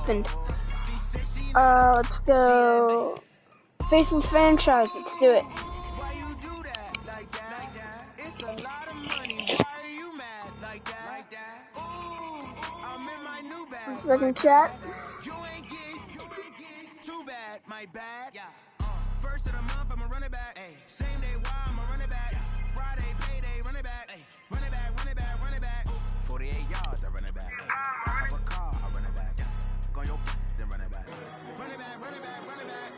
happened. Let's go. Faceless franchise. Let's do it. 1 second, chat. Too bad, my bad. First of the month, I'ma run it back. Same day, why I'ma run it back. Friday, payday, run it back. Run it back, run it back, run it back. 48 yards, I run it back. I have a car, I run it back. Go your then run it back. Run it back, run it back, run it back.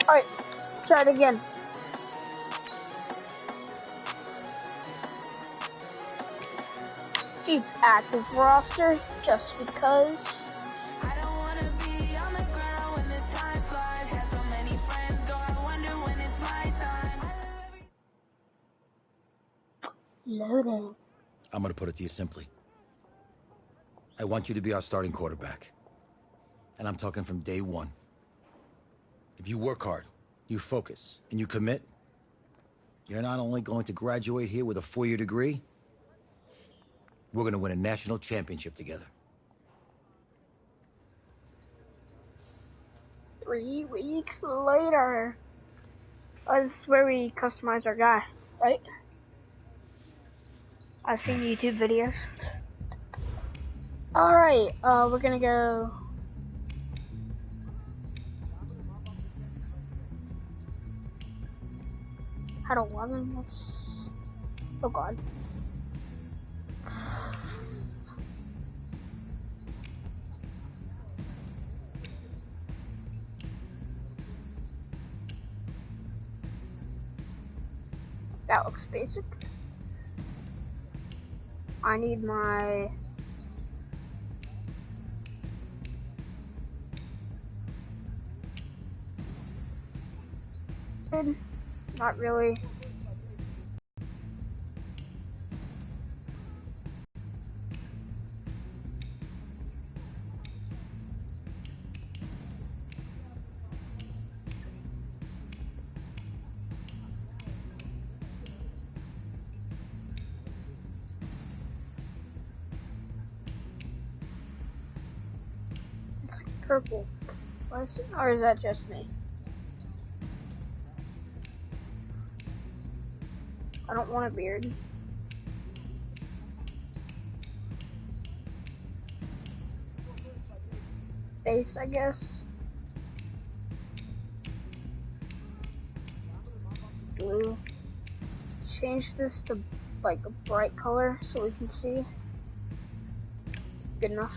Alright, try it again. Keep active roster just because. I don't wanna be on the ground when the time flies. Have so many friends go, I wonder when it's my time. Loading. I'm gonna put it to you simply. I want you to be our starting quarterback. And I'm talking from day one. If you work hard, you focus, and you commit, you're not only going to graduate here with a 4-year degree, we're gonna win a national championship together. 3 weeks later. Oh, this is where we customize our guy, right? I've seen YouTube videos. Alright, we're gonna go. Had 11, let's. Oh god. That looks basic. I need my not really. It's like purple. Or is that just me? I don't want a beard. Face, I guess. Blue. Change this to like a bright color so we can see. Good enough.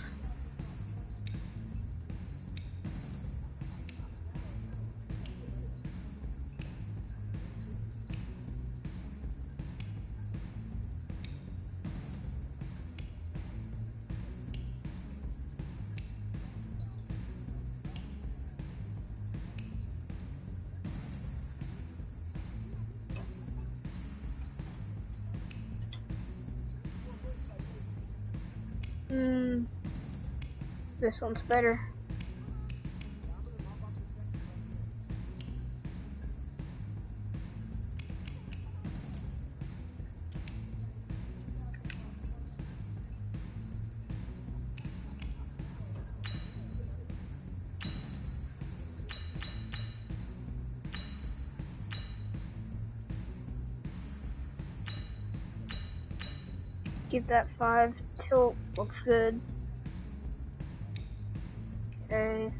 This one's better. Give that 5. Tilt looks good. Okay.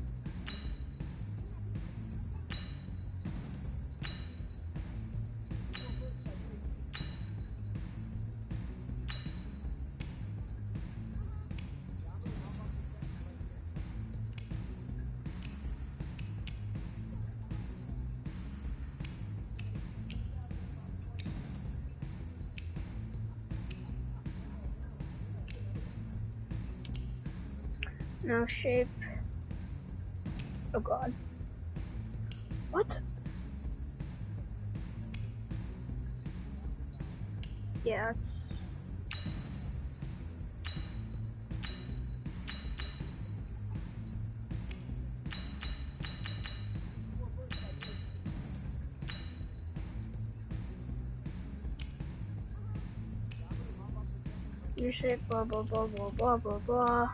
No shape. Oh god. What? Yeah, it's... You say blah blah blah blah blah blah blah.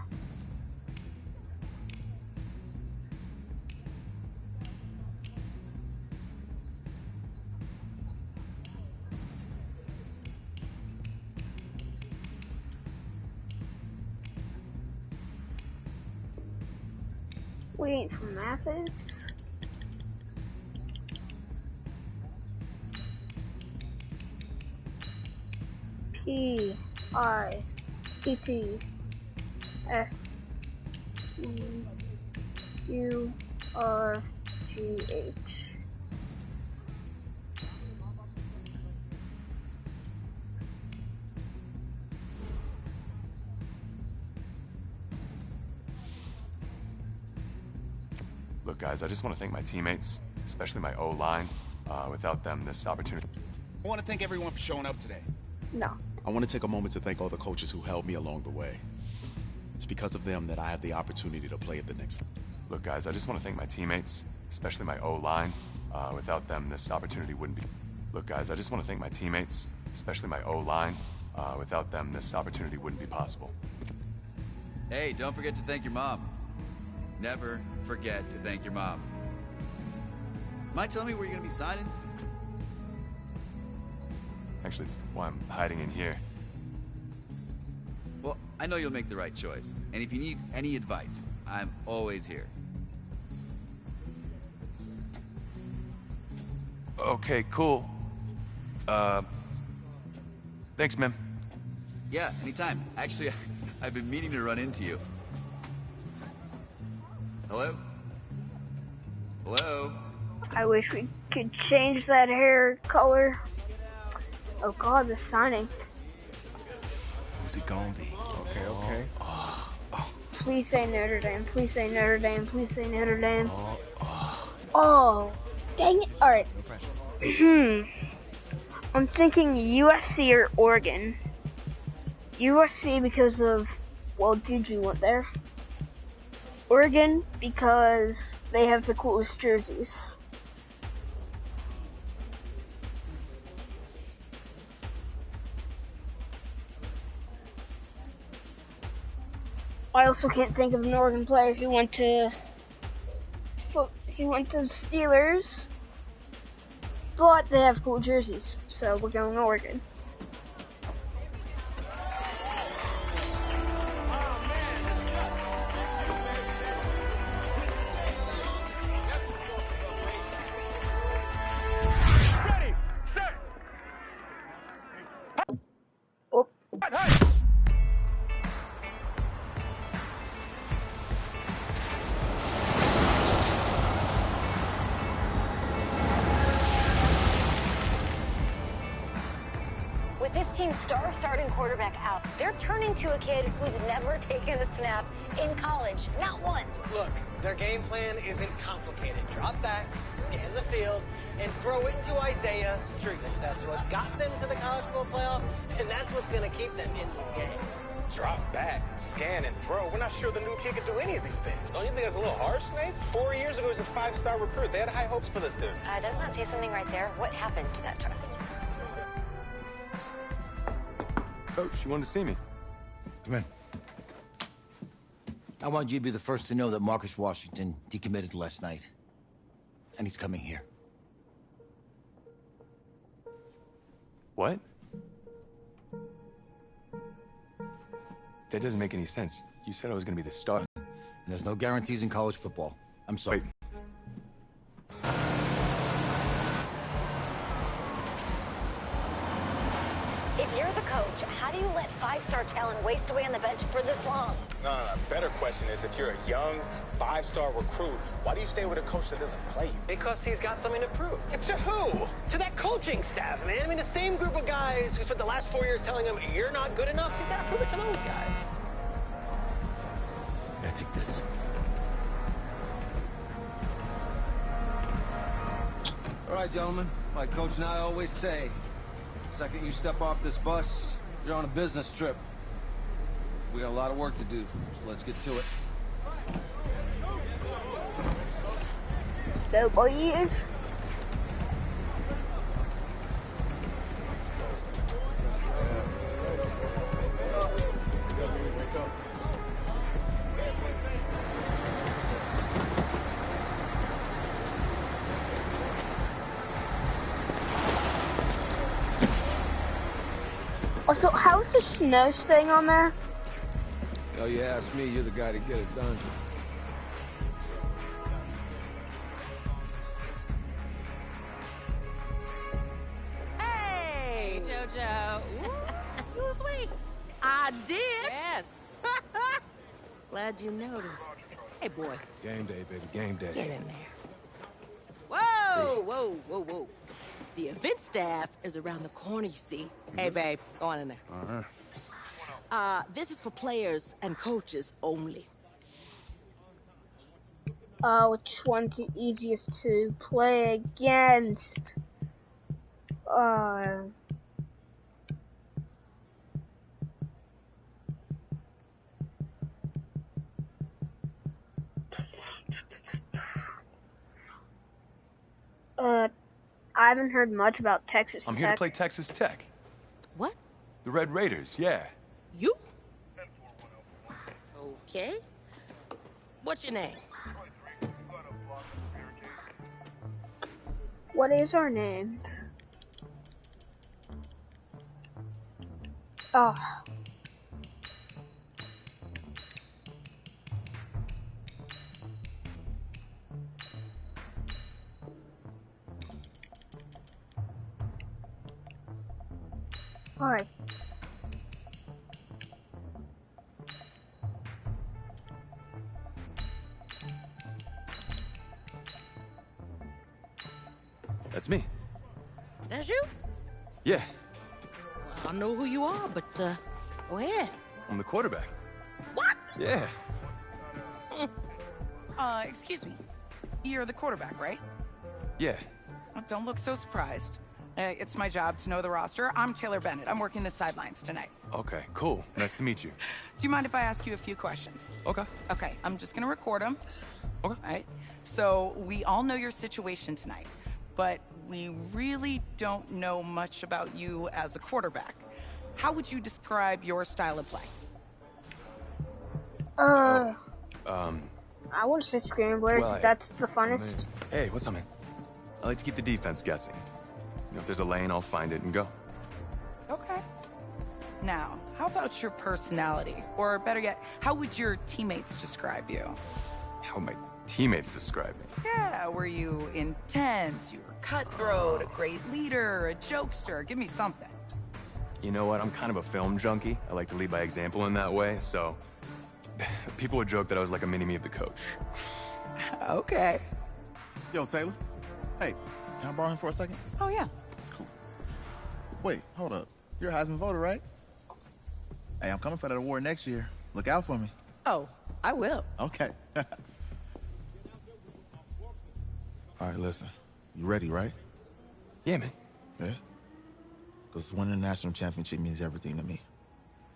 Waiting for Mathis. Pittsburgh. Look, guys, I just want to thank my teammates, especially my O-line. Without them, this opportunity... I want to thank everyone for showing up today. No. I want to take a moment to thank all the coaches who helped me along the way. It's because of them that I have the opportunity to play at the next level. Look, guys, I just want to thank my teammates, especially my O-line. Without them, this opportunity wouldn't be... Look, guys, I just want to thank my teammates, especially my O-line. Without them, this opportunity wouldn't be possible. Hey, don't forget to thank your mom. Never forget to thank your mom. Mind telling me where you're gonna be signing? Actually, it's why I'm hiding in here. Well, I know you'll make the right choice. And if you need any advice, I'm always here. Okay, cool. Thanks, man. Yeah, anytime. Actually, I've been meaning to run into you. Hello? Hello? I wish we could change that hair color. Oh god, the signing. Who's it gonna be? Okay. Please say Notre Dame. Please say Notre Dame. Please say Notre Dame. Oh, dang it. Alright. I'm thinking USC or Oregon. USC because of, well, Juju went there. Oregon because they have the coolest jerseys. I also can't think of an Oregon player who went to Steelers, but they have cool jerseys, so we're going Oregon. Ready, set. Oh. Hey. With this team's star starting quarterback out, they're turning to a kid who's never taken a snap in college. Not one. Look, their game plan isn't complicated. Drop back, scan the field, and throw it into Isaiah Streetness. That's what got them to the college football playoff, and that's what's going to keep them in this game. Drop back, scan, and throw. We're not sure the new kid can do any of these things. Don't you think that's a little harsh, Nate? 4 years ago, he was a 5-star recruit. They had high hopes for this dude. Does not say something right there. What happened to that trust? Coach, you wanted to see me? Come in. I want you to be the first to know that Marcus Washington decommitted last night. And he's coming here. What? That doesn't make any sense. You said I was going to be the star. And there's no guarantees in college football. I'm sorry. Wait. If you're the coach, how do you let 5-star talent waste away on the bench for this long? No. Better question is, if you're a young 5-star recruit, why do you stay with a coach that doesn't play you? Because he's got something to prove. To who? To that coaching staff, man. I mean, the same group of guys who spent the last 4 years telling him, you're not good enough, he's got to prove it to those guys. Yeah, take this. All right, gentlemen. Like Coach and I always say, the second you step off this bus, you're on a business trip. We got a lot of work to do, so let's get to it. So, boys. So how's the snow staying on there? Oh, you ask me, you're the guy to get it done. Hey, JoJo. You was sweet. I did. Yes. Glad you noticed. Hey, boy. Game day, baby, game day. Get in there. Whoa, whoa, whoa, whoa. The event staff is around the corner, you see. Hey, babe, go on in there. This is for players and coaches only. Which one's the easiest to play against? I haven't heard much about Texas I'm Tech. here to play Texas Tech. What? The Red Raiders, yeah. You? Okay. What's your name? What is our name? Oh. Alright. That's me. That's you? Yeah, Well, I don't know who you are, but, go ahead. I'm the quarterback. What? Yeah. Excuse me. You're the quarterback, right? Yeah. Well, don't look so surprised. It's my job to know the roster. I'm Taylor Bennett. I'm working the sidelines tonight. Okay, cool. Nice to meet you. Do you mind if I ask you a few questions? Okay. Okay, I'm just gonna record them. Okay. All right. So we all know your situation tonight, but we really don't know much about you as a quarterback. How would you describe your style of play? I want to say scrambler, Well, that's the funnest. Hey, what's up, man? I like to keep the defense guessing. You know, if there's a lane, I'll find it and go. Okay. Now, how about your personality? Or better yet, how would your teammates describe you? How would my teammates describe me? Yeah, were you intense? You were cutthroat, a great leader, a jokester? Give me something. You know what? I'm kind of a film junkie. I like to lead by example in that way, so people would joke that I was like a mini-me of the coach. Okay. Yo, Taylor. Hey, can I borrow him for a second? Oh, yeah. Cool. Wait, hold up. You're a Heisman voter, right? Hey, I'm coming for that award next year. Look out for me. Oh, I will. Okay. All right, listen. You ready, right? Yeah, man. Yeah? Because winning the national championship means everything to me.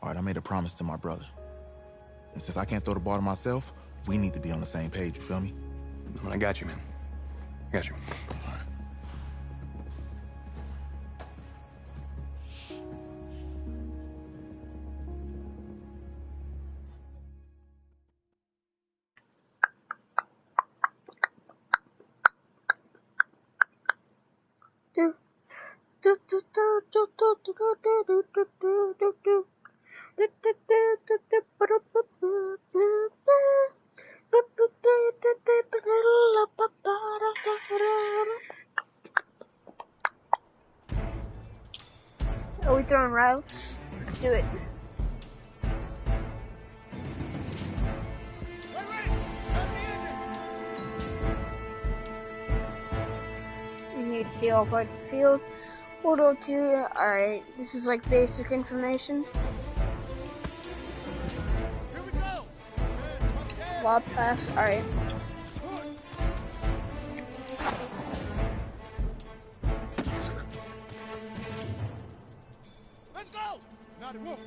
All right, I made a promise to my brother. And since I can't throw the ball to myself, we need to be on the same page, you feel me? I got you, man. I got you. All right. Are we throwing routes? Let's do it. You need to see all parts of the field. Hold on to, alright, this is like basic information. Lob pass, alright. Let's go! Not a move.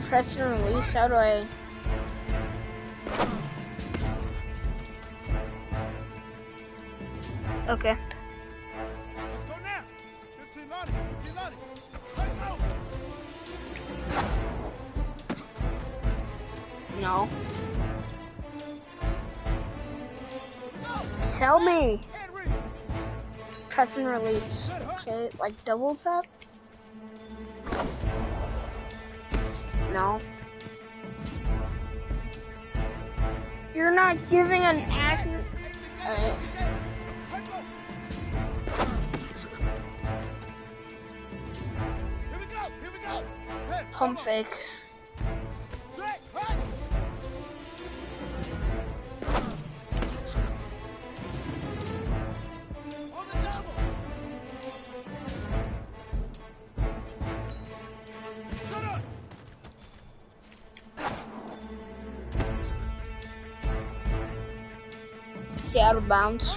Press and release, how do I... Okay. Let's go now. 15 Lottie. 15 Lottie. Let's go. No. Tell me. Henry. Press and release. Okay, like double tap? No. You're not giving an accurate... Pump fake. Out of bounds.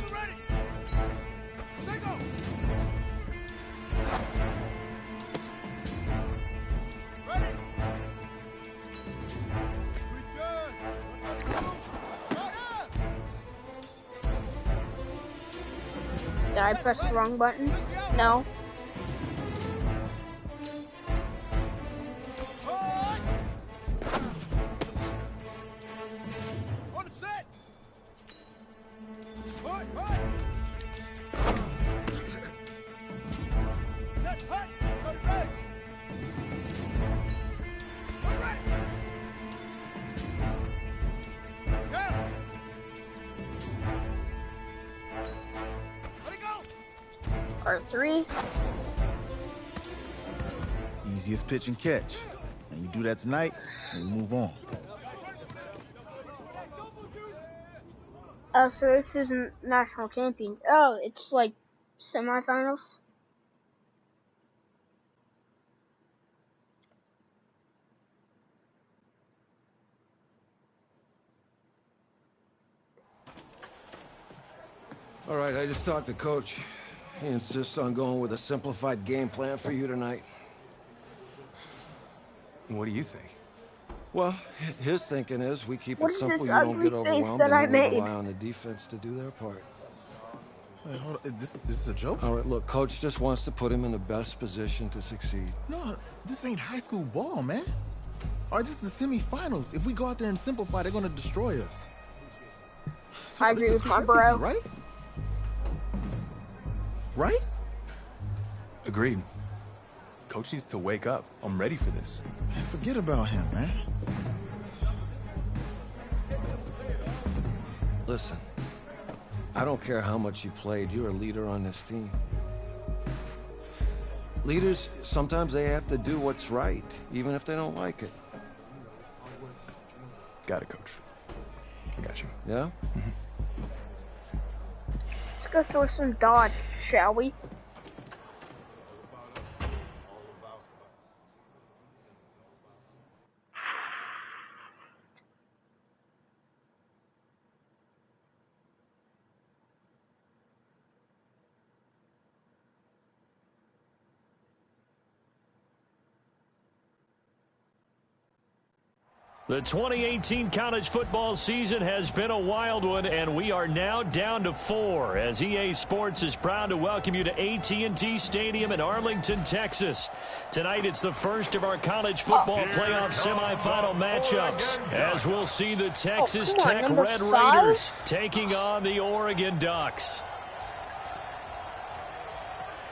Did I press the wrong button? No. Part 3. Easiest pitch and catch. And you do that tonight, and we move on. So this is a national champion. Oh, it's like semifinals. All right, I just talked to Coach. He insists on going with a simplified game plan for you tonight. What do you think? Well, his thinking is we keep What it is simple, this you don't ugly get face overwhelmed, that I and then we made? rely on the defense to do their part. Wait, hold on. This is a joke? All right, look, Coach just wants to put him in the best position to succeed. No, this ain't high school ball, man. All right, this is the semifinals. If we go out there and simplify, they're gonna destroy us. I agree with my bro. Right? Right? Agreed. Coach needs to wake up. I'm ready for this. Man, forget about him, man. Listen, I don't care how much you played, you're a leader on this team. Leaders, sometimes they have to do what's right, even if they don't like it. Got it, Coach. I got you. Yeah? Let's go throw some dots, shall we? The 2018 college football season has been a wild one, and we are now down to 4 as EA Sports is proud to welcome you to AT&T Stadium in Arlington, Texas. Tonight, it's the first of our college football playoff semifinal matchups, as we'll see the Texas Tech Red Raiders taking on the Oregon Ducks.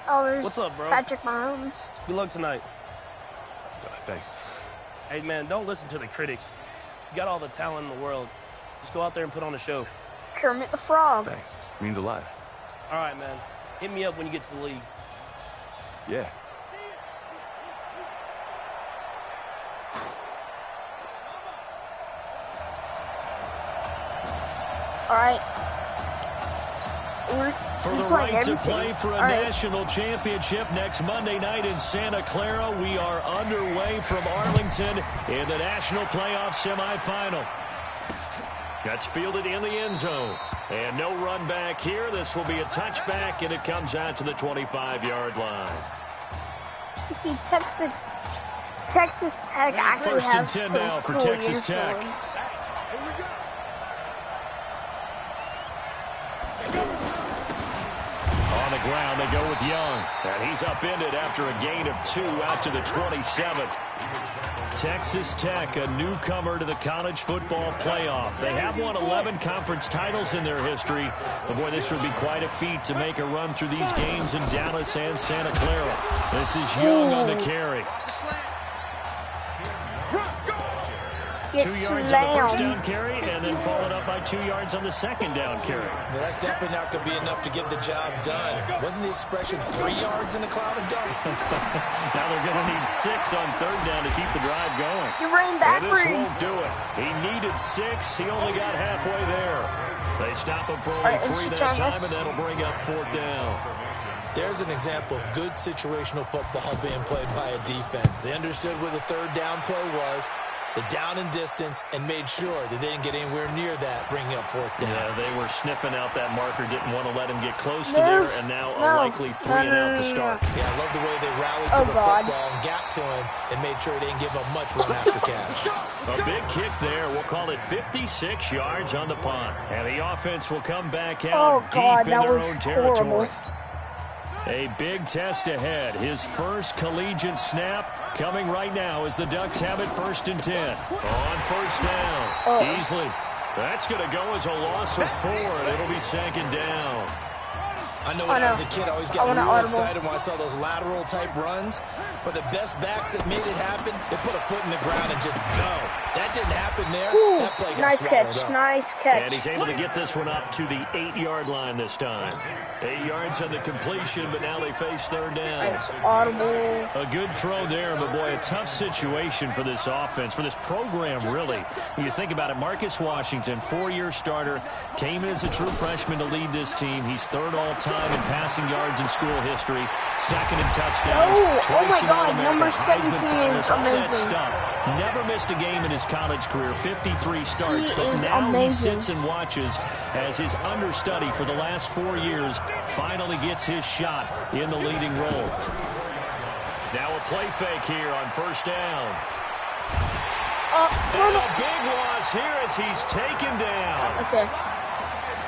Oh, there's What's up, bro? Patrick Mahomes. Good luck tonight. Thanks. Hey, man, don't listen to the critics. You got all the talent in the world. Just go out there and put on a show. Kermit the Frog. Thanks. Means a lot. All right, man. Hit me up when you get to the league. Yeah. All right. For the right to play for a national championship next Monday night in Santa Clara, we are underway from Arlington in the national playoff semifinal. That's fielded in the end zone. And no run back here. This will be a touchback, and it comes out to the 25-yard line. You see, Texas Tech actually First and has 10 some now for cool Texas Tech. uniforms. On the ground, they go with Young. And he's upended after a gain of 2 out to the 27. Texas Tech, a newcomer to the college football playoff. They have won 11 conference titles in their history. But, boy, this would be quite a feat to make a run through these games in Dallas and Santa Clara. This is Young on the carry. 2 yards on the first down carry, and then followed up by 2 yards on the second down carry. Well, that's definitely not going to be enough to get the job done. Wasn't the expression 3 yards in a cloud of dust? Now they're going to need 6 on third down to keep the drive going. You ran backwards. And this won't do it. He needed 6. He only got halfway there. They stop him for only 3 that time, and that'll bring up fourth down. There's an example of good situational football being played by a defense. They understood where the third down play was, the down and distance, and made sure that they didn't get anywhere near that, bringing up fourth down. Yeah, they were sniffing out that marker, didn't want to let him get close to there, and now a likely 3 and out to start. Yeah, I love the way they rallied to the football and got to him and made sure they didn't give up much run after catch. A big kick there. We'll call it 56 yards on the punt. And the offense will come back out deep in their own territory. A big test ahead. His first collegiate snap coming right now as the Ducks have it 1st and 10. On first down. Easily. That's going to go as a loss of 4, and it'll be 2nd down. I know when I was a kid, I always got really excited when I saw those lateral-type runs. But the best backs that made it happen, they put a foot in the ground and just go. That didn't happen there. That play got swallowed up. Nice catch. And he's able to get this one up to the 8-yard line this time. 8 yards on the completion, but now they face third down. Nice audible. A good throw there, but boy, a tough situation for this offense, for this program, really. When you think about it, Marcus Washington, 4-year starter, came in as a true freshman to lead this team. He's 3rd all-time in passing yards in school history, 2nd in touchdowns, twice in God, number All-American, 17 Heisman is finalist, all that amazing. stuff. Never missed a game in his college career, 53 starts, but now he sits and watches as his understudy for the last 4 years finally gets his shot in the leading role. Now a play fake here on first down. And a big loss here as he's taken down. Okay.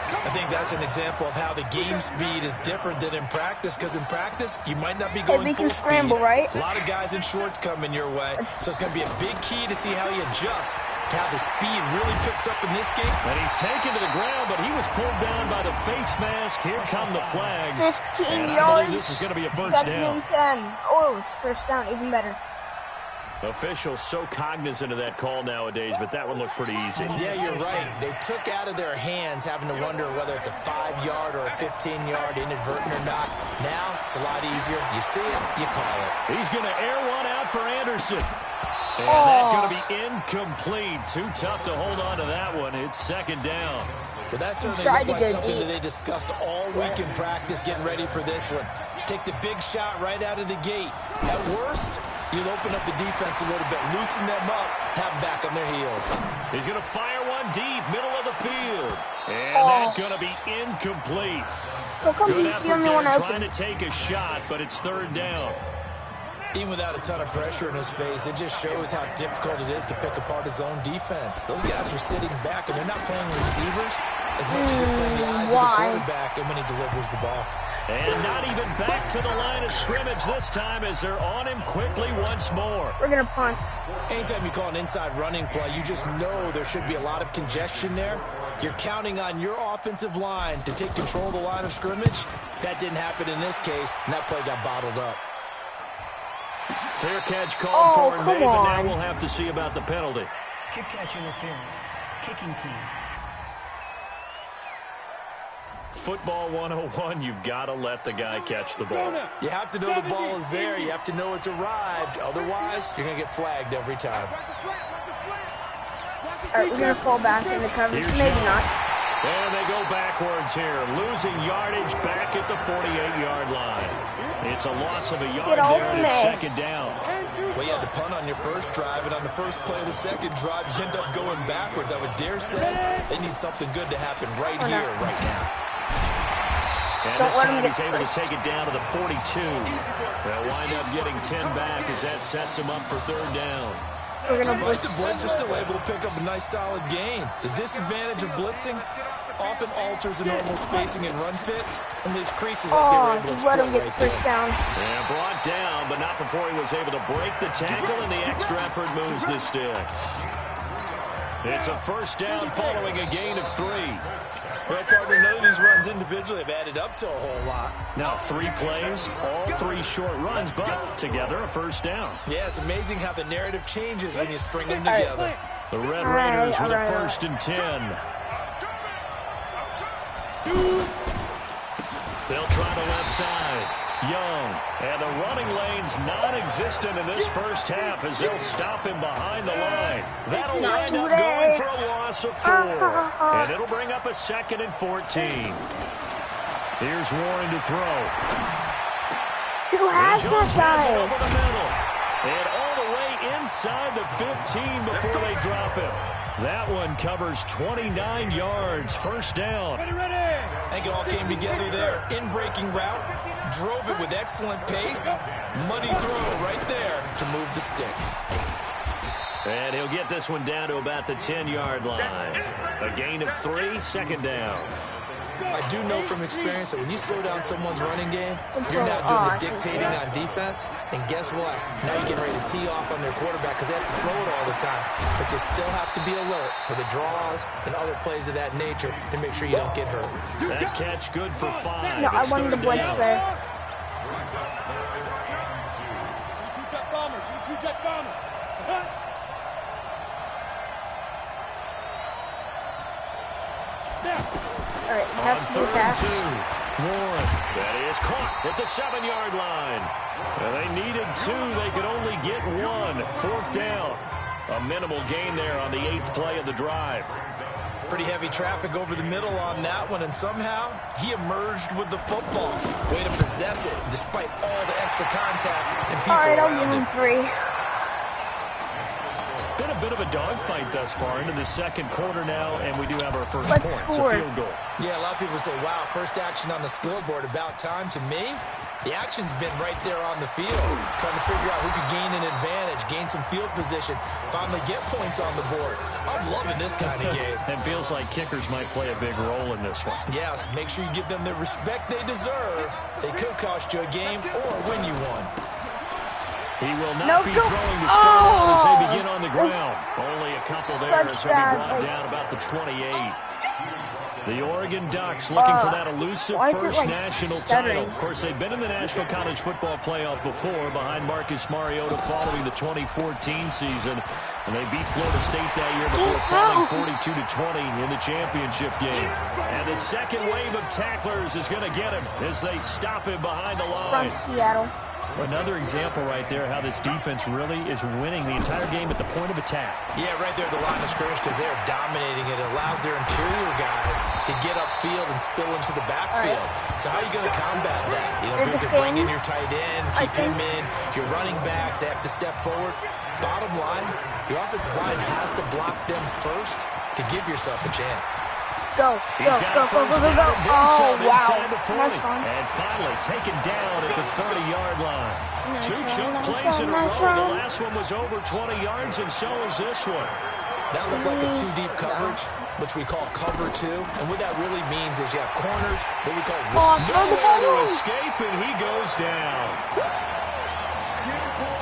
I think that's an example of how the game speed is different than in practice, because in practice, you might not be going full speed. Right? A lot of guys in shorts coming your way, so it's going to be a big key to see how he adjusts, to how the speed really picks up in this game. And he's taken to the ground, but he was pulled down by the face mask. Here come the flags. 15 and yards. I believe this is going to be a first down. 10. Oh, it's first down, even better. Officials so cognizant of that call nowadays, but that one looked pretty easy. Yeah, you're right. They took out of their hands having to wonder whether it's a 5-yard or a 15-yard, inadvertent or not. Now, it's a lot easier. You see it, you call it. He's going to air one out for Anderson. And that's going to be incomplete. Too tough to hold on to that one. It's 2nd down. Well, that certainly looked like something that they discussed all week in practice, getting ready for this one. Take the big shot right out of the gate. At worst, you'll open up the defense a little bit, loosen them up, have them back on their heels. He's going to fire one deep, middle of the field. And that's going to be incomplete. Good effort there, trying to take a shot, but it's 3rd down. Even without a ton of pressure in his face, it just shows how difficult it is to pick apart his own defense. Those guys are sitting back, and they're not playing receivers as much as they're playing the eyes of the quarterback and when he delivers the ball. And not even back to the line of scrimmage this time as they're on him quickly once more. We're going to punt. Anytime you call an inside running play, you just know there should be a lot of congestion there. You're counting on your offensive line to take control of the line of scrimmage. That didn't happen in this case, and that play got bottled up. Fair catch called for and made, but now we'll have to see about the penalty. Kick catch interference. Kicking team. Football 101, you've got to let the guy catch the ball. You have to know the ball is there. You have to know it's arrived. Otherwise, you're going to get flagged every time. All right, we're going to fall back in the coverage. Maybe not. And they go backwards here, losing yardage back at the 48-yard line. It's a loss of a yard there, and it's 2nd down. Well, you had to punt on your first drive, and on the first play of the second drive, you end up going backwards. I would dare say they need something good to happen right here, right now. And this time he's able to take it down to the 42. They'll wind up getting 10 back as that sets him up for 3rd down. Despite the blitz, they're still able to pick up a nice solid gain. The disadvantage of blitzing often alters the normal spacing and run fits and leaves creases like they were able to exploit let him get right first there. down. And brought down, but not before he was able to break the tackle, and the extra effort moves the sticks. It's a first down following a gain of 3. Well, partner, none of these runs individually have added up to a whole lot. Now 3 plays, all 3 short runs, but together a first down. Yeah, it's amazing how the narrative changes when you string them together. The Red Raiders with a first and 10. They'll try the left side. Young. And the running lane's non-existent in this first half as they'll stop him behind the line. That'll wind up going for a loss of 4. And it'll bring up a 2nd and 14. Here's Warren to throw. Who has that guy? Over the middle. And all the way inside the 15 before they drop him. That one covers 29 yards. First down. I think it all came together there. In-breaking route. Drove it with excellent pace. Money throw right there to move the sticks. And he'll get this one down to about the 10-yard line. A gain of 3, 2nd down. I do know from experience that when you slow down someone's running game, you're now doing the dictating on defense. And guess what? Now you're getting ready to tee off on their quarterback because they have to throw it all the time. But you still have to be alert for the draws and other plays of that nature to make sure you don't get hurt. That catch good for 5. No, I wanted to blitz there. All right, on 3rd and 2. Warren. That is caught at the 7-yard line. Well, they needed 2. They could only get 1. 4th down. A minimal gain there on the 8th play of the drive. Pretty heavy traffic over the middle on that one, and somehow he emerged with the football. Way to possess it, despite all the extra contact and people I'll around give him him. 3. Been a bit of a dogfight thus far into the 2nd quarter now, and we do have our first Let's point. score. It's a field goal. Yeah, a lot of people say, wow, first action on the scoreboard, about time. To me, the action's been right there on the field, trying to figure out who could gain an advantage, gain some field position, finally get points on the board. I'm loving this kind of game. It feels like kickers might play a big role in this one. Yes, make sure you give them the respect they deserve. They could cost you a game or win you one. He will not be throwing to start out as they begin on the ground. Only a couple there as he'll be brought down about the 28. The Oregon Ducks looking for that elusive first national title. Of course, they've been in the National College Football Playoff before behind Marcus Mariota following the 2014 season. And they beat Florida State that year before falling 42-20 in the championship game. And the second wave of tacklers is going to get him as they stop him behind the line. From Seattle. Another example right there how this defense really is winning the entire game at the point of attack. Yeah, right there at the line of scrimmage because they're dominating it. It allows their interior guys to get upfield and spill into the backfield. So how are you going to combat that? You know, because they bring in your tight end, keep him in, your running backs, they have to step forward. Bottom line, your offensive line has to block them first to give yourself a chance. Go. Oh, wow. Nice one. And finally taken down at the 30-yard line. 2 chunk plays in a row. The last one was over 20 yards, and so is this one. That looked like a 2-deep coverage, which we call cover 2. And what that really means is you have corners, what we call nowhere to escape, and he goes down.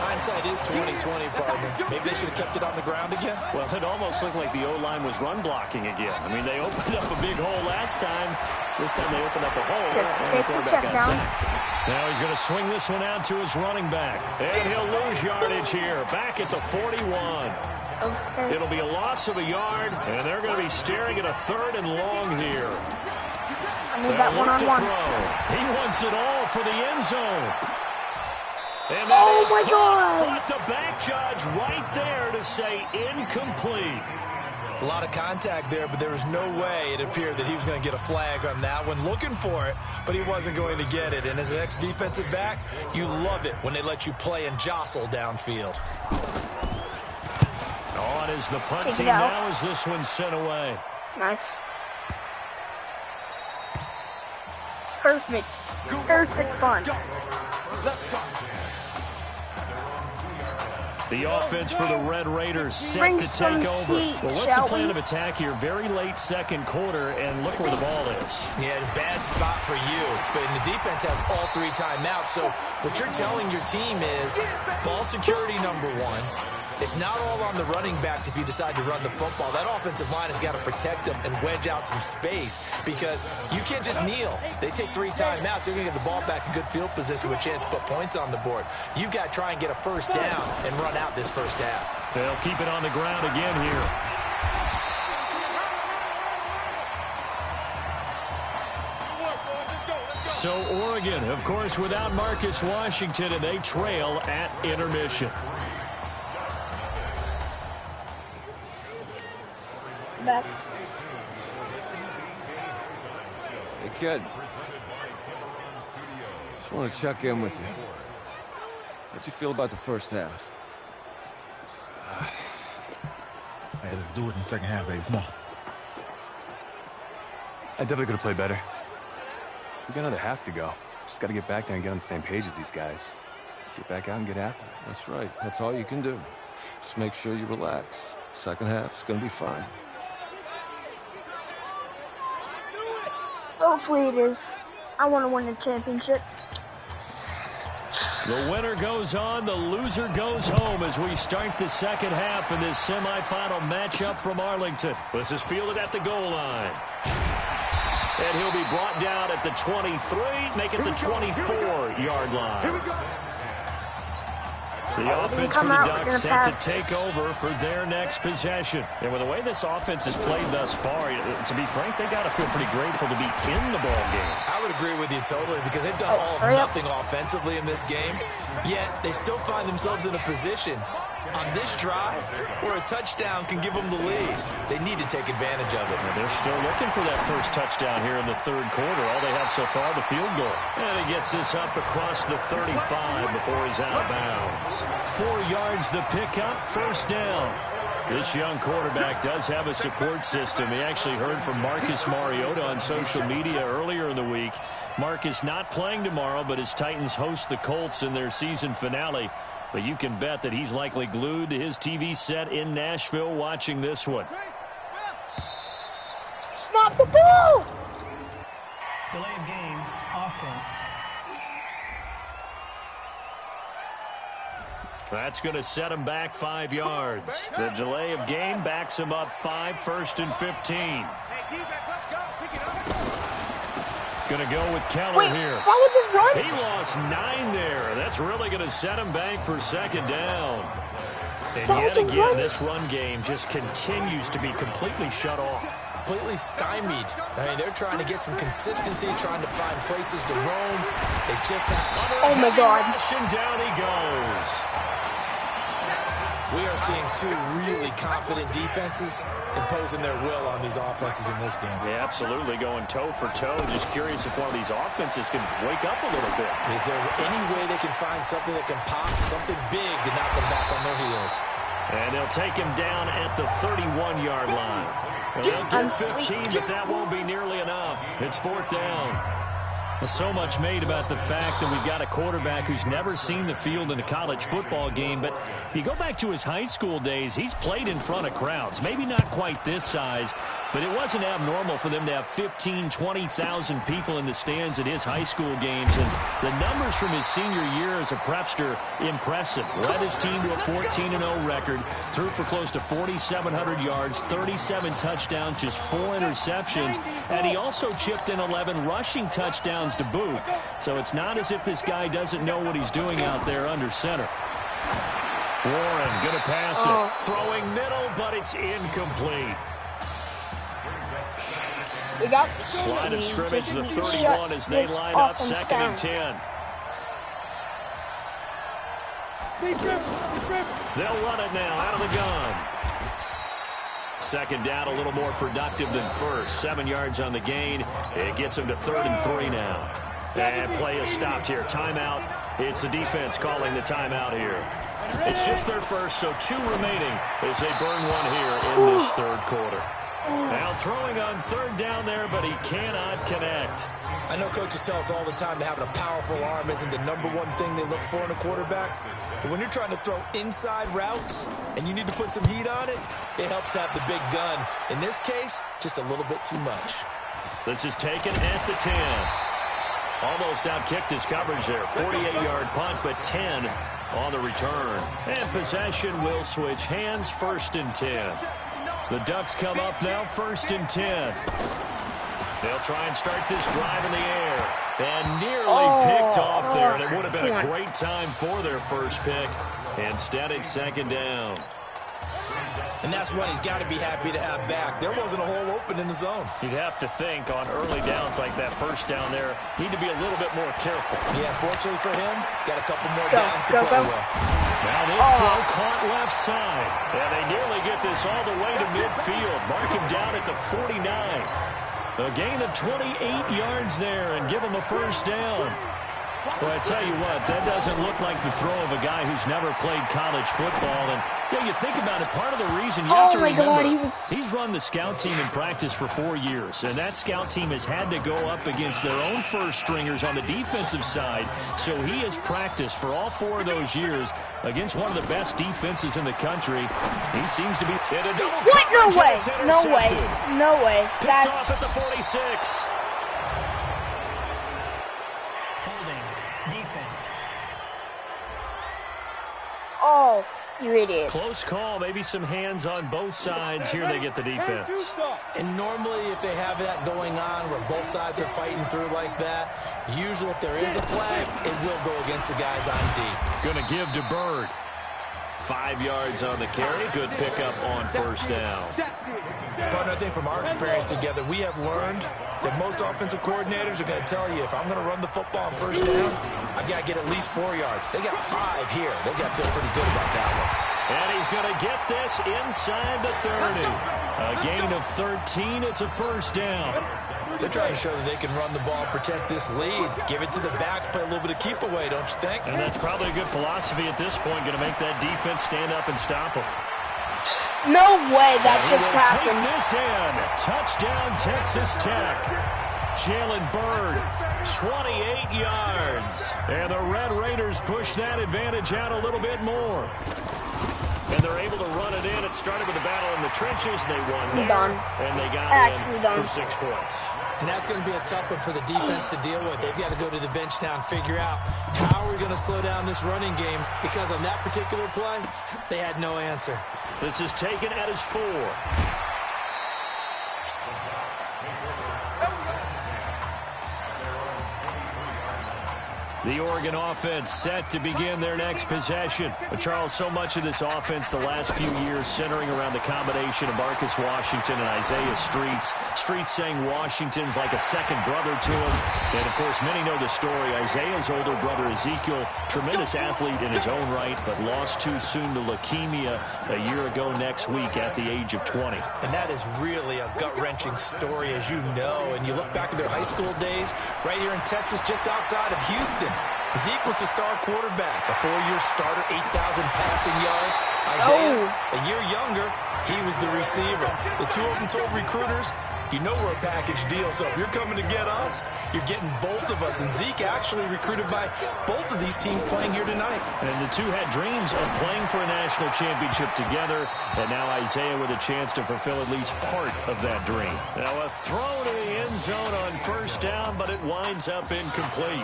Hindsight is 20/20, partner. Maybe they should have kept it on the ground again. Well, it almost looked like the O-line was run blocking again. I mean, they opened up a big hole last time. This time they opened up a hole. And the quarterback got sacked. Now he's going to swing this one out to his running back. And he'll lose yardage here. Back at the 41. Okay. It'll be a loss of a yard, and they're going to be staring at a 3rd and long here. I need that one-on-one. He wants it all for the end zone. And that is my God! But the back judge right there to say incomplete. A lot of contact there, but there was no way it appeared that he was going to get a flag on that one. Looking for it, but he wasn't going to get it. And as an ex-defensive back, you love it when they let you play and jostle downfield. On is the punt team now as this one's sent away. Nice. Perfect. Perfect punt. The offense for the Red Raiders set to take over. Well, what's the plan of attack here? Very late second quarter, and look where the ball is. Yeah, bad spot for you. But the defense has all 3 timeouts. So what you're telling your team is ball security number 1. It's not all on the running backs if you decide to run the football. That offensive line has got to protect them and wedge out some space because you can't just kneel. They take 3 timeouts. They're going to get the ball back in good field position with a chance to put points on the board. You've got to try and get a first down and run out this first half. They'll keep it on the ground again here. So Oregon, of course, without Marcus Washington, and they trail at intermission. Back. Hey, kid. Just want to check in with you. How'd you feel about the first half? Hey, let's do it in the second half, baby. Come on. I definitely could have played better. We got another half to go. Just got to get back there and get on the same page as these guys. Get back out and get after it. That's right. That's all you can do. Just make sure you relax. Second half's going to be fine. Hopefully it is. I want to win the championship. The winner goes on, the loser goes home as we start the second half in this semifinal matchup from Arlington. This is fielded at the goal line. And he'll be brought down at the 23, make it the 24-yard line. Here we go. The offense for the Ducks set to take over for their next possession. And with the way this offense has played thus far, to be frank, they got to feel pretty grateful to be in the ball game. I would agree with you totally because they've done all or nothing offensively in this game, yet they still find themselves in a position on this drive where a touchdown can give them the lead. They need to take advantage of it. And they're still looking for that first touchdown here in the third quarter. All they have so far, the field goal. And he gets this up across the 35 before he's out of bounds. 4 yards the pickup, first down. This young quarterback does have a support system. He actually heard from Marcus Mariota on social media earlier in the week. Marcus not playing tomorrow, but his Titans host the Colts in their season finale. But you can bet that he's likely glued to his TV set in Nashville watching this one. Snap the ball! Delay of game, offense. That's going to set him back 5 yards. The delay of game backs him up 5, 1st and 15. Going to go with Keller here. That was a run? He lost 9 there. That's really going to set him back for second down. And yet again, this run game just continues to be completely shut off. Completely stymied. I mean, they're trying to get some consistency, trying to find places to roam. They just have... Oh, my God. And down he goes. We are seeing 2 really confident defenses imposing their will on these offenses in this game. Yeah, absolutely, going toe for toe. Just curious if one of these offenses can wake up a little bit. Is there any way they can find something that can pop, something big to knock them back on their heels? And they'll take him down at the 31-yard line. They'll get 15, but that won't be nearly enough. It's 4th down. So much made about the fact that we've got a quarterback who's never seen the field in a college football game. But if you go back to his high school days, he's played in front of crowds. Maybe not quite this size, but it wasn't abnormal for them to have 15,000, 20,000 people in the stands at his high school games. And the numbers from his senior year as a prepster, impressive. Led his team to a 14-0 record, threw for close to 4,700 yards, 37 touchdowns, just 4 interceptions. And he also chipped in 11 rushing touchdowns to boot. So it's not as if this guy doesn't know what he's doing out there under center. Warren going to pass it. Throwing middle, but it's incomplete. We got line of scrimmage, the 31 as they line up, 2nd and 10. They'll run it now out of the gun. 2nd down, a little more productive than first. 7 yards on the gain. It gets them to 3rd and 3 now. And play is stopped here. Timeout. It's the defense calling the timeout here. It's just their first, so 2 remaining as they burn one here in this 3rd quarter. Now throwing on third down there, but he cannot connect. I know coaches tell us all the time that having a powerful arm isn't the #1 thing they look for in a quarterback. But when you're trying to throw inside routes and you need to put some heat on it, it helps have the big gun. In this case, just a little bit too much. This is taken at the 10. Almost outkicked his coverage there. 48-yard punt, but 10 on the return. And possession will switch hands, 1st and 10. The Ducks come up now, 1st and 10. They'll try and start this drive in the air. And nearly picked off there. And it would have been a great time for their first pick. Instead, it's 2nd down. And that's one he's got to be happy to have back. There wasn't a hole open in the zone. You'd have to think on early downs like that 1st down there, need to be a little bit more careful. Yeah, fortunately for him, got a couple more downs to play with. Now this throw caught left side. And they nearly get this all the way to midfield. Mark him down at the 49. A gain of 28 yards there and give him a 1st down. Well, I tell you what, that doesn't look like the throw of a guy who's never played college football. And yeah, you think about it, part of the reason you have to remember, he's run the scout team in practice for 4 years, and that scout team has had to go up against their own first stringers on the defensive side. So he has practiced for all 4 of those years against one of the best defenses in the country. He seems to be in a double coverage. No way, no way, no way. Picked off at the 46. Oh, you idiot. Close call. Maybe some hands on both sides. Here they get the defense. And normally if they have that going on where both sides are fighting through like that, usually if there is a flag, it will go against the guys on D. Going to give to Bird. 5 yards on the carry. Good pickup on 1st down. Partner, I think from our experience together, we have learned that most offensive coordinators are going to tell you, if I'm going to run the football on 1st down, I've got to get at least 4 yards. They got 5 here. They've got to feel pretty good about that one. And he's going to get this inside the 30. A gain of 13. It's a 1st down. They're trying to show that they can run the ball and protect this lead. Give it to the backs, play a little bit of keep away, don't you think? And that's probably a good philosophy at this point, going to make that defense stand up and stop them. No way that just happened. Take this in. Touchdown, Texas Tech. Jalen Bird, 28 yards. And the Red Raiders push that advantage out a little bit more. And they're able to run it in. It started with a battle in the trenches. They won there. And they got in for 6 points. And that's going to be a tough one for the defense to deal with. They've got to go to the bench now and figure out how are we going to slow down this running game, because on that particular play, they had no answer. This is taken at his 4. The Oregon offense set to begin their next possession. But Charles, so much of this offense the last few years centering around the combination of Marcus Washington and Isaiah Streets. Streets saying Washington's like a second brother to him. And, of course, many know the story. Isaiah's older brother, Ezekiel, tremendous athlete in his own right, but lost too soon to leukemia a year ago next week at the age of 20. And that is really a gut-wrenching story, as you know. And you look back at their high school days right here in Texas, just outside of Houston. Zeke was the star quarterback, a 4-year starter, 8,000 passing yards. Isaiah, a year younger, he was the receiver. The two of them told recruiters, you know we're a package deal, so if you're coming to get us, you're getting both of us. And Zeke actually recruited by both of these teams playing here tonight. And the two had dreams of playing for a national championship together, and now Isaiah with a chance to fulfill at least part of that dream. Now a throw to the end zone on 1st down, but it winds up incomplete.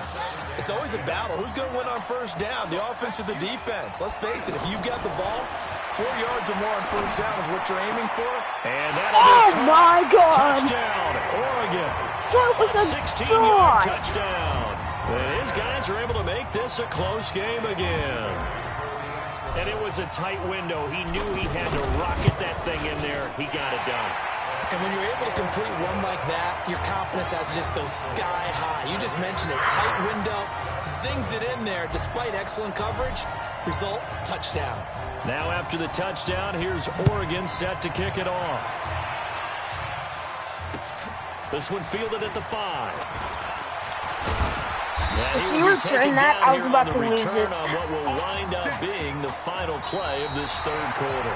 It's always a battle. Who's going to win on 1st down, the offense or the defense? Let's face it, if you've got the ball, 4 yards or more on 1st down is what you're aiming for. And that'll be my God. Touchdown, Oregon. That was a 16-yard touchdown. And his guys are able to make this a close game again. And it was a tight window. He knew he had to rocket that thing in there. He got it done. And when you're able to complete one like that, your confidence has to just go sky high. You just mentioned it. Tight window, zings it in there despite excellent coverage. Result, touchdown. Now after the touchdown, here's Oregon set to kick it off. This one fielded at the 5. If you return that, I was about to lose it. On what will wind up being the final play of this 3rd quarter.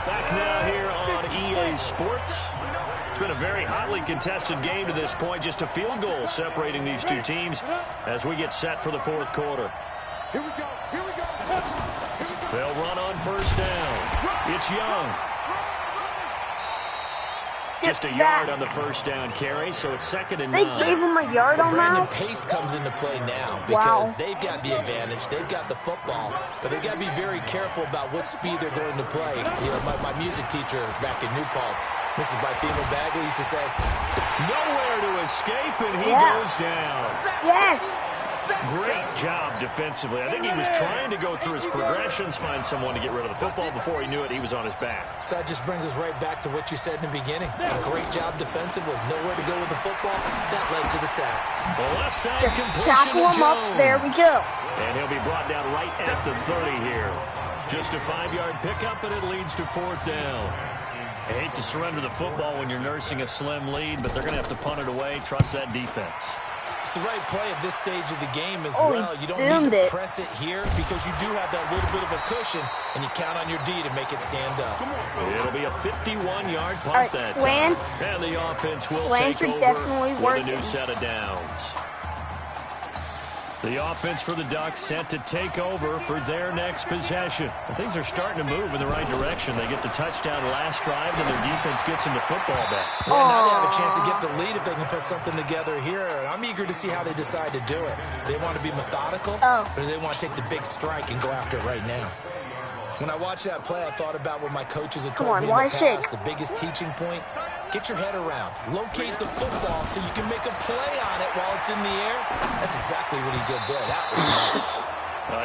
Back now here on EA Sports. It's been a very hotly contested game to this point. Just a field goal separating these two teams as we get set for the fourth quarter. Here we go. They'll run on first down. It's Young. Just a yard on the first down carry, so it's 2nd and 9. They gave him a yard on Brandon, that? pace comes into play now because they've got the advantage. They've got the football, but they've got to be very careful about what speed they're going to play. You know, my music teacher back in New Paltz, Mrs. Bythema Bagley, used to say, nowhere to escape, and he goes down. Yes. Great job defensively. I think he was trying to go through his progressions, find someone to get rid of the football. Before he knew it, he was on his back. So that just brings us right back to what you said in the beginning. A great job defensively. Nowhere to go with the football. That led to the sack. The left side Just completion tackle to him up. Jones. There we go. And he'll be brought down right at the 30 here. Just a 5-yard pickup, and it leads to 4th down. I hate to surrender the football when you're nursing a slim lead, but they're going to have to punt it away. Trust that defense. The right play at this stage of the game as well. You don't need to press it here because you do have that little bit of a cushion, and you count on your D to make it stand up. It'll be a 51-yard punt that time. And the offense will take over with a new set of downs. The offense for the Ducks set to take over for their next possession. And things are starting to move in the right direction. They get the touchdown last drive, and their defense gets them the football back. Yeah, now they have a chance to get the lead if they can put something together here. I'm eager to see how they decide to do it. Do they want to be methodical, or do they want to take the big strike and go after it right now? When I watched that play, I thought about what my coaches had told me in the past. The biggest teaching point, get your head around. Locate the football so you can make a play on it while it's in the air. That's exactly what he did there. That was nice.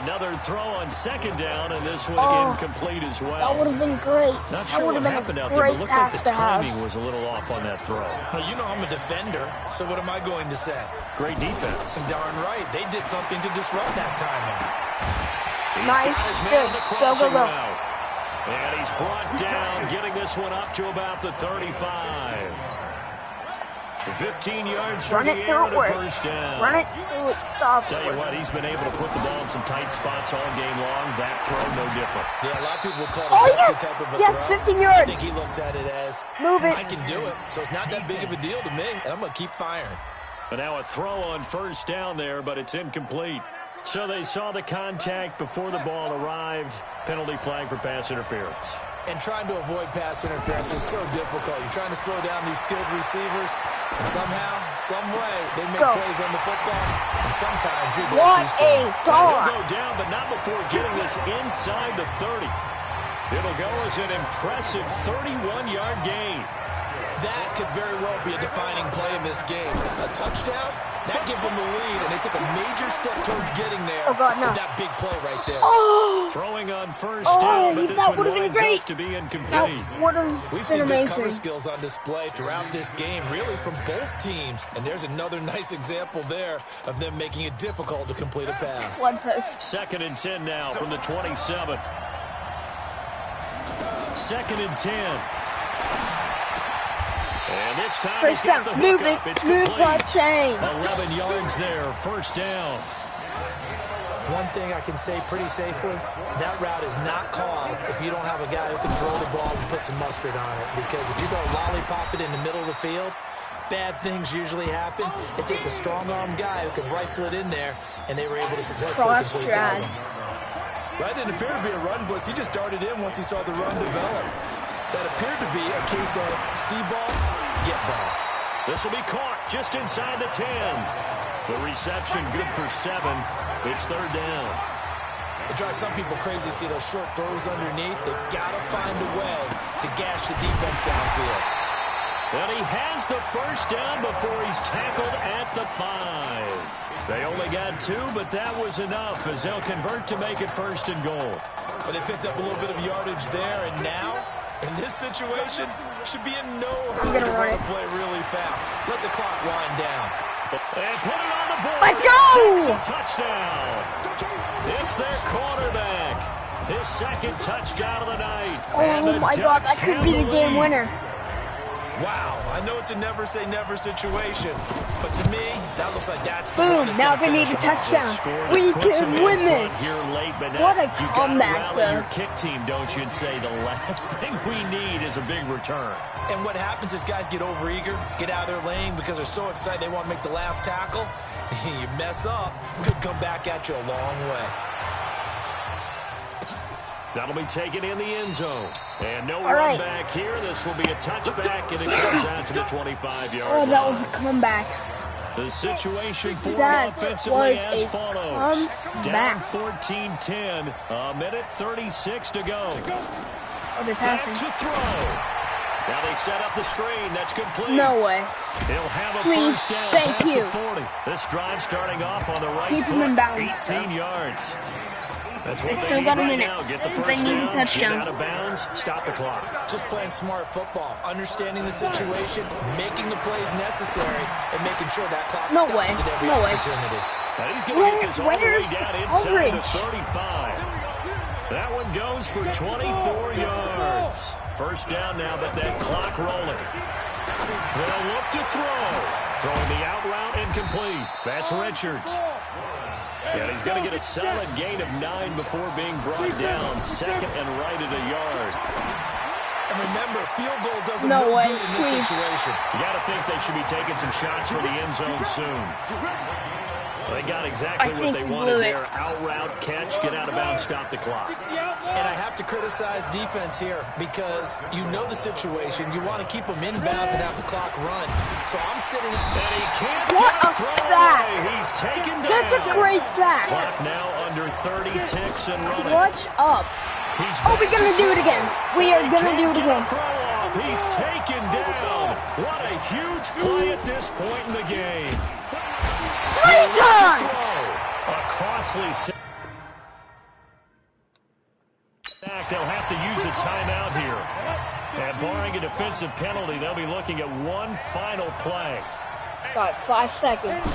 Another throw on 2nd down, and this one incomplete as well. That would have been great. Not sure what happened out there, but looked like the timing was a little off on that throw. Well, you know I'm a defender, so what am I going to say? Great defense. Darn right. They did something to disrupt that timing. Nice. Good. Go, go, go. And he's brought down, getting this one up to about the 35. 15 yards from the air to first down. Run it through it, stop. Tell you what, he's been able to put the ball in some tight spots all game long. That throw, no different. Yeah, a lot of people would call it a gutsy type of a throw. 15 yards. I think he looks at it as, move it. I can do it, so it's not that big of a deal to me, and I'm going to keep firing. But now a throw on first down there, but it's incomplete. So they saw the contact before the ball arrived. Penalty flag for pass interference. And trying to avoid pass interference is so difficult. You're trying to slow down these skilled receivers, and somehow, some way, they make plays on the football, and sometimes you're there too soon. He'll go down, but not before getting this inside the 30. It'll go as an impressive 31-yard gain. That could very well be a defining play in this game. A touchdown, that gives them the lead, and they took a major step towards getting there with that big play right there. Throwing on first down, but this one winds up to be incomplete. We've seen good cover skills on display throughout this game, really from both teams, and there's another nice example there of them making it difficult to complete a pass. 2nd and 10 now from the 27. 2nd and 10. And this time he's got the hook up. It's complete. 11 yards there, first down. One thing I can say pretty safely, that route is not called if you don't have a guy who can throw the ball and put some mustard on it. Because if you're going to lollipop it in the middle of the field, bad things usually happen. It takes a strong-arm guy who can rifle it in there, and they were able to successfully complete that one. That didn't appear to be a run blitz. He just darted in once he saw the run develop. That appeared to be a case of see ball, get ball. This will be caught just inside the 10. The reception good for 7. It's 3rd down. It drives some people crazy to see those short throws underneath. They've got to find a way to gash the defense downfield. And he has the first down before he's tackled at the 5. They only got 2, but that was enough as they'll convert to make it 1st and goal. But they picked up a little bit of yardage there, and now, in this situation, should be in no hurry to run a play really fast. Let the clock wind down. And put it on the board. Let's go! A touchdown. It's their quarterback. His 2nd touchdown of the night. Oh my God, that could be the game winner. Wow, I know it's a never say never situation, but to me, that looks like that's the one Boom, that's now gonna they need finish a them off. touchdown. We can win this. Here late, but What a you gotta comeback, rally your though. kick team, don't you, and say the last thing we need is a big return. And what happens is guys get overeager, get out of their lane because they're so excited they want to make the last tackle. You mess up, could come back at you a long way. That'll be taken in the end zone. And no All run right. back here. This will be a touchback, and it comes out to the 25-yard Oh, line. that was a comeback. The situation for That offensively was as a follows. Down comeback. 14-10. A minute 36 to go. Oh, they're Back passing. to throw. Now they set up the screen. That's complete. No way. He'll have a Please, first down thank past you. the 40. This drive starting off on the right Keep him foot. in bounds, 18 yards. That's what They they still need got a right minute. now. Get the They first need a down, touchdown. get out of bounds, stop the clock. Just playing smart football, understanding the situation, making the plays necessary, and making sure that clock No stops way. at every No way. opportunity. And he's going to get this all the way Where's down the inside the coverage? 35. That one goes for 24 yards. First down now, but that clock rolling. They'll look to throw. Throwing the out route incomplete. That's Richards. And he's going to get a solid gain of 9 before being brought down. Second and right at a yard. And remember, field goal doesn't No no way, good in this please. situation. You got to think they should be taking some shots for the end zone soon. They got exactly I what think they he wanted blew it. there. Out route, catch, get out of bounds, stop the clock. And I have to criticize defense here because you know the situation. You want to keep them in bounds and have the clock run. So I'm sitting. And he can't What get a throw sack. away. He's taken down. That's a great sack. Clock now under 30 ticks and running. What's up? He's Oh, we're back going to do throw. it again. We are He going to can't do it get again. a throw off. He's taken down. What a huge play at this point in the game. 3 times. A costly sack. They'll have to use a timeout here. And barring a defensive penalty, they'll be looking at one final play. Got 5 seconds.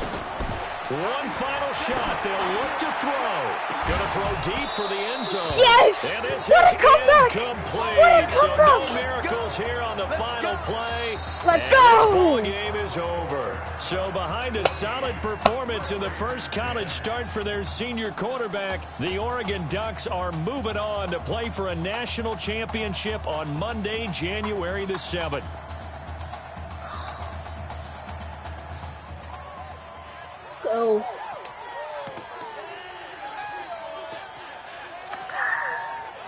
One final shot. They'll look to throw. Going to throw deep for the end zone. Yes! And this What is a comeback! incomplete. What a So no comeback! miracles here on the final play. Let's and go! This ball game is over. So behind a solid performance in the first college start for their senior quarterback, the Oregon Ducks are moving on to play for a national championship on Monday, January the 7th. So,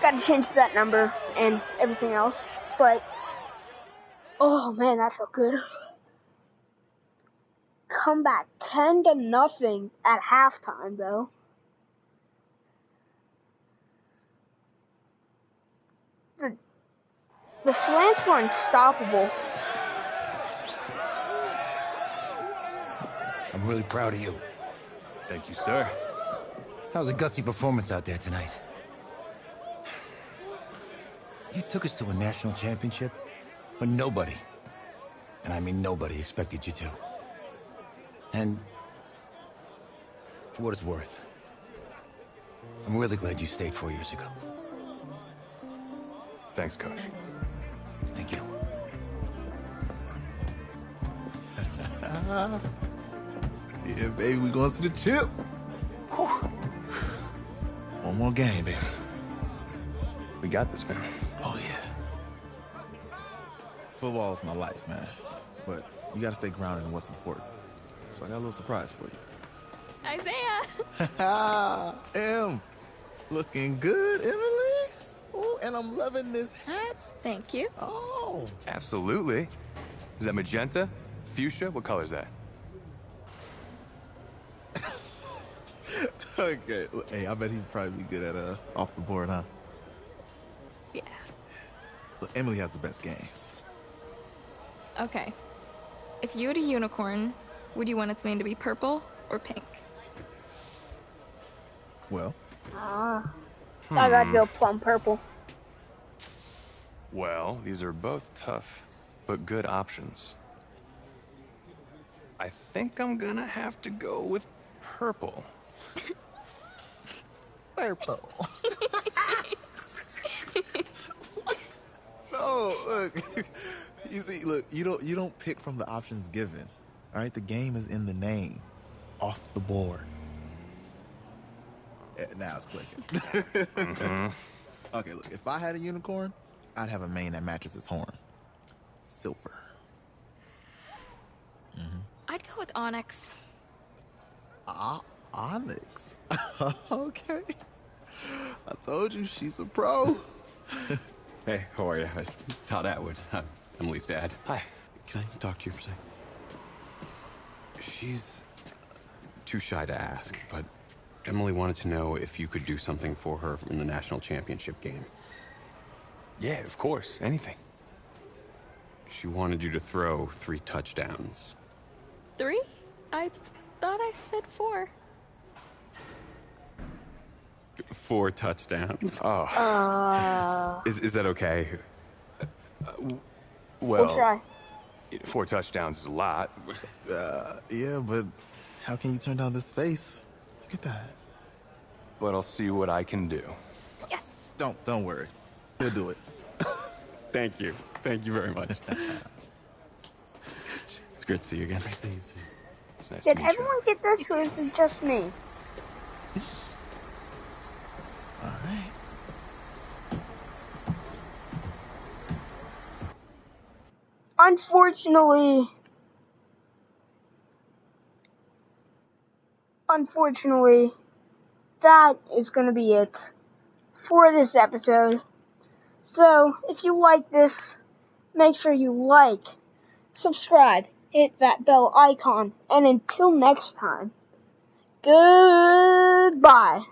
gotta change that number and everything else, but oh man, that felt good. Come back 10-0 at halftime, though. The slants were unstoppable. I'm really proud of you. Thank you, sir. That was a gutsy performance out there tonight. You took us to a national championship when nobody, and I mean nobody, expected you to. And for what it's worth, I'm really glad you stayed 4 years ago. Thanks, Coach. Thank you. Yeah, baby, we going to the chip. Whew. One more game, baby. We got this, man. Oh, yeah. Football is my life, man. But you got to stay grounded in what's important. So I got a little surprise for you. Isaiah! Em, looking good, Emily. Oh, and I'm loving this hat. Thank you. Oh. Absolutely. Is that magenta? Fuchsia? What color is that? Okay. Hey, I bet he'd probably be good at off the board, huh? Yeah. Look, Emily has the best games. Okay. If you had a unicorn, would you want its mane to be purple or pink? Well. I gotta go plum purple. Well, these are both tough, but good options. I think I'm gonna have to go with purple. Purple. No, look. You see, look, you don't pick from the options given. All right, the game is in the name, off the board. Now it's clicking. Okay, look, if I had a unicorn, I'd have a mane that matches its horn. Silver. I'd go with Onyx. Onyx? Okay. I told you, she's a pro. Hey, how are you? Todd Atwood. I'm Emily's dad. Hi. Can I talk to you for a second? She's too shy to ask, but Emily wanted to know if you could do something for her in the national championship game. Yeah, of course. Anything. She wanted you to throw 3 touchdowns. 3? I thought I said 4. 4 touchdowns. Oh. Is that okay? We'll try. 4 touchdowns is a lot. Yeah, but how can you turn down this face? Look at that. But I'll see what I can do. Yes. Don't worry. He'll do it. Thank you. Thank you very much. It's great to see you again. It's nice Did to meet everyone get this, or is it just me? All right. Unfortunately, that is going to be it for this episode. So, if you like this, make sure you like, subscribe, hit that bell icon, and until next time, goodbye.